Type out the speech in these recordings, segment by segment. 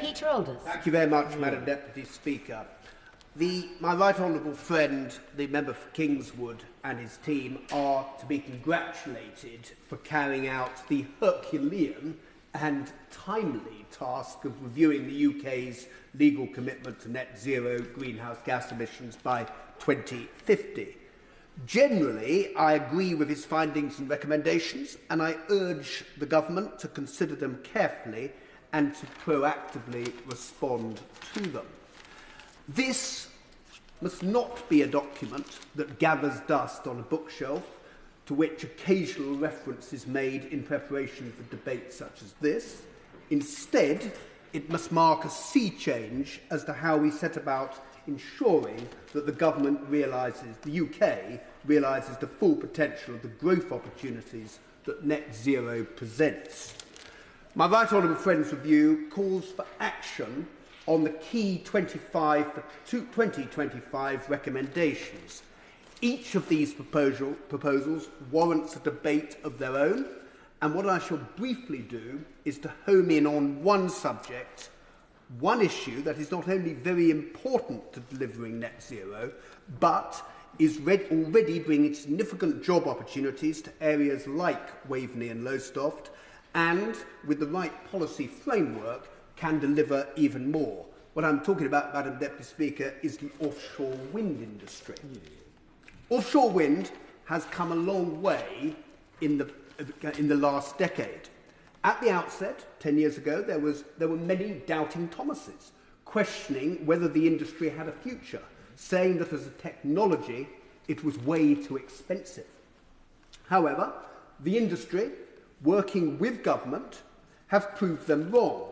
Peter Aldous. Thank you very much, Madam Deputy Speaker. My right honourable friend, the member for Kingswood, and his team are to be congratulated for carrying out the Herculean and timely task of reviewing the UK's legal commitment to net zero greenhouse gas emissions by 2050. Generally, I agree with his findings and recommendations, and I urge the government to consider them carefully and to proactively respond to them. This must not be a document that gathers dust on a bookshelf to which occasional reference is made in preparation for debates such as this. Instead, it must mark a sea change as to how we set about ensuring that the government realises, the UK realises the full potential of the growth opportunities that net zero presents. My right honourable friend's review calls for action on the key 2025 recommendations. Each of these proposals warrants a debate of their own, and what I shall briefly do is to home in on one subject, one issue that is not only very important to delivering net zero, but is already bringing significant job opportunities to areas like Waveney and Lowestoft, and with the right policy framework can deliver even more. What I'm talking about, Madam Deputy Speaker, is the offshore wind industry. Offshore wind has come a long way in the last decade. At the outset, 10 years ago, there were many doubting Thomases, questioning whether the industry had a future, saying that as a technology it was way too expensive. However, the industry, working with government, have proved them wrong,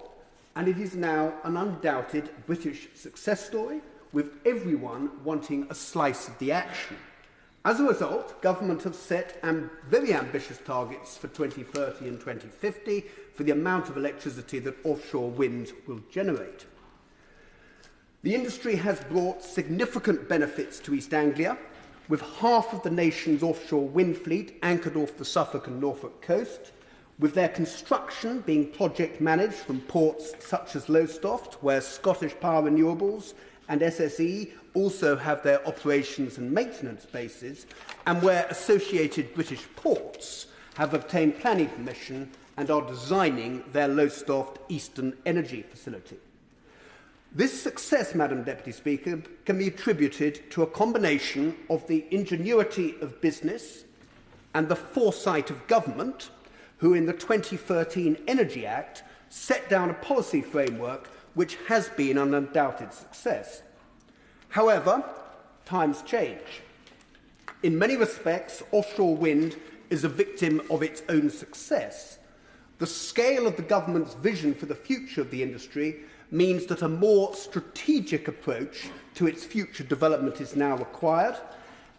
and it is now an undoubted British success story, with everyone wanting a slice of the action. As a result, government have set very ambitious targets for 2030 and 2050 for the amount of electricity that offshore wind will generate. The industry has brought significant benefits to East Anglia, with half of the nation's offshore wind fleet anchored off the Suffolk and Norfolk coast, with their construction being project managed from ports such as Lowestoft, where Scottish Power Renewables and SSE also have their operations and maintenance bases, and where associated British ports have obtained planning permission and are designing their Lowestoft Eastern Energy Facility. This success, Madam Deputy Speaker, can be attributed to a combination of the ingenuity of business and the foresight of government, who in the 2013 Energy Act set down a policy framework which has been an undoubted success. However, times change. In many respects, offshore wind is a victim of its own success. The scale of the government's vision for the future of the industry means that a more strategic approach to its future development is now required,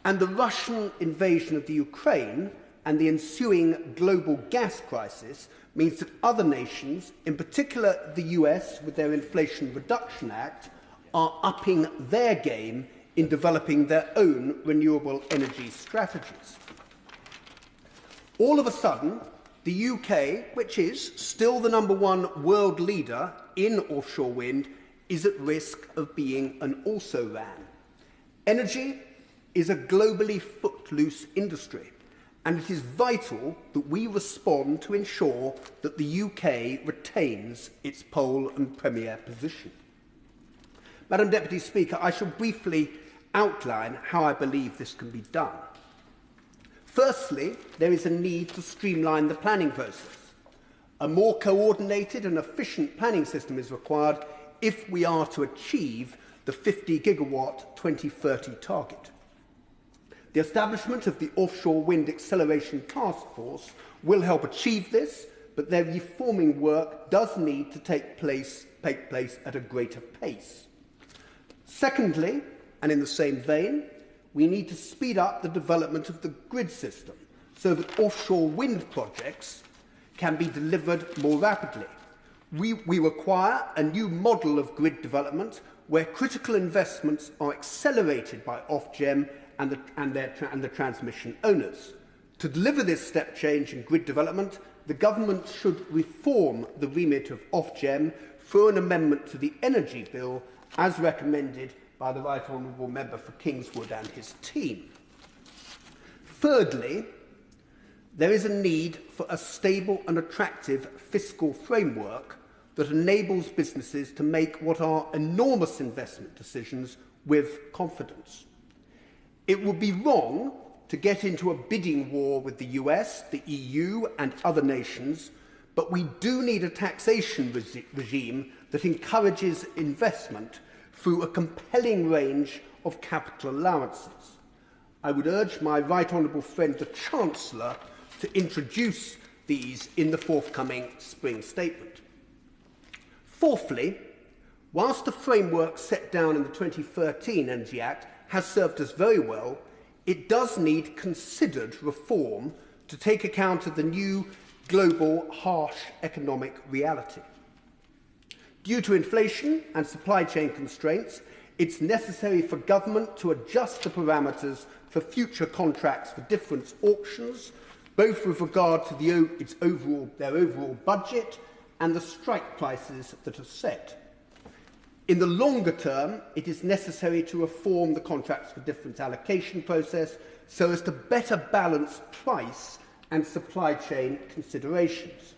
and the Russian invasion of the Ukraine and the ensuing global gas crisis means that other nations, in particular the US with their Inflation Reduction Act, are upping their game in developing their own renewable energy strategies. All of a sudden, the UK, which is still the #1 world leader in offshore wind, is at risk of being an also-ran. Energy is a globally footloose industry, and it is vital that we respond to ensure that the UK retains its pole and premier position. Madam Deputy Speaker, I shall briefly outline how I believe this can be done. Firstly, there is a need to streamline the planning process. A more coordinated and efficient planning system is required if we are to achieve the 50 gigawatt 2030 target. The establishment of the Offshore Wind Acceleration Task Force will help achieve this, but their reforming work does need to take place at a greater pace. Secondly, and in the same vein, we need to speed up the development of the grid system so that offshore wind projects can be delivered more rapidly. We require a new model of grid development where critical investments are accelerated by Ofgem and the transmission owners. To deliver this step change in grid development, the Government should reform the remit of Ofgem through an amendment to the Energy Bill as recommended by the Right Honourable Member for Kingswood and his team. Thirdly, there is a need for a stable and attractive fiscal framework that enables businesses to make what are enormous investment decisions with confidence. It would be wrong to get into a bidding war with the US, the EU and other nations, but we do need a taxation regime that encourages investment through a compelling range of capital allowances. I would urge my right honourable friend the Chancellor to introduce these in the forthcoming spring statement. Fourthly, whilst the framework set down in the 2013 Energy Act has served us very well, it does need considered reform to take account of the new global harsh economic reality. Due to inflation and supply chain constraints, it's necessary for government to adjust the parameters for future contracts for difference auctions, both with regard to their overall budget and the strike prices that are set. In the longer term, it is necessary to reform the contracts for difference allocation process so as to better balance price and supply chain considerations.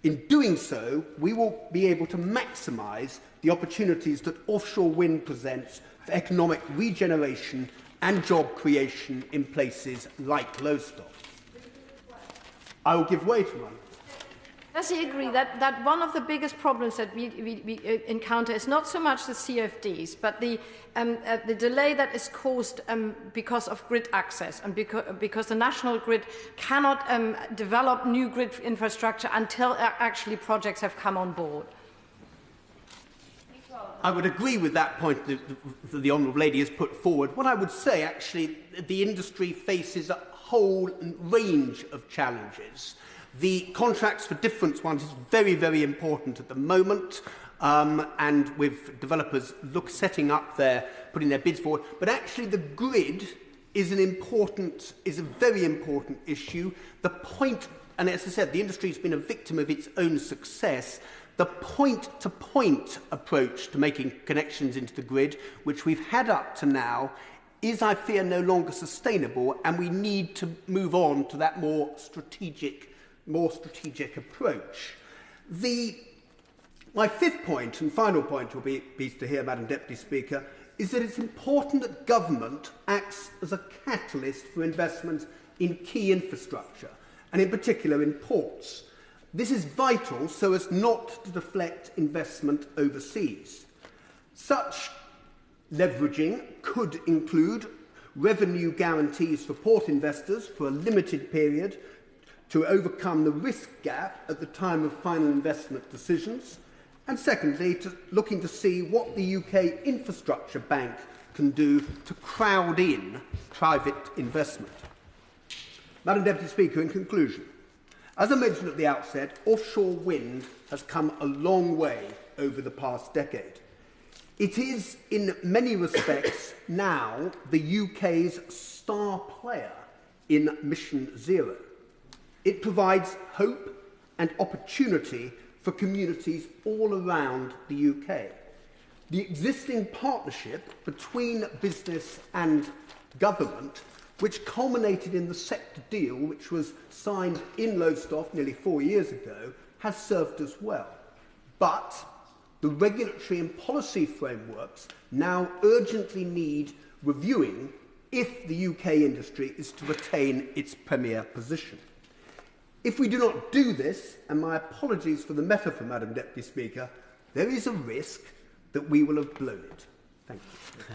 In doing so, we will be able to maximise the opportunities that offshore wind presents for economic regeneration and job creation in places like Lowestoft. I will give way to one. Does he agree that one of the biggest problems that we encounter is not so much the CFDs, but the delay that is caused because of grid access and because the national grid cannot develop new grid infrastructure until actually projects have come on board? I would agree with that point that the Honourable Lady has put forward. What I would say, actually, the industry faces a whole range of challenges. The contracts for difference ones is very, very important at the moment, and with developers setting up putting their bids forward. But actually, the grid is a very important issue. The point, and as I said, the industry has been a victim of its own success. The point-to-point approach to making connections into the grid, which we've had up to now, is, I fear, no longer sustainable, and we need to move on to that more strategic approach. My fifth point and final point you'll be pleased to hear, Madam Deputy Speaker, is that it's important that government acts as a catalyst for investment in key infrastructure, and in particular in ports. This is vital so as not to deflect investment overseas. Such leveraging could include revenue guarantees for port investors for a limited period to overcome the risk gap at the time of final investment decisions, and secondly, looking to see what the UK Infrastructure Bank can do to crowd in private investment. Madam Deputy Speaker, in conclusion, as I mentioned at the outset, offshore wind has come a long way over the past decade. It is, in many respects, now the UK's star player in Mission Zero. It provides hope and opportunity for communities all around the UK. The existing partnership between business and government, which culminated in the sector deal which was signed in Lowestoft nearly 4 years ago, has served us well. But the regulatory and policy frameworks now urgently need reviewing if the UK industry is to retain its premier position. If we do not do this, and my apologies for the metaphor, Madam Deputy Speaker, there is a risk that we will have blown it. Thank you.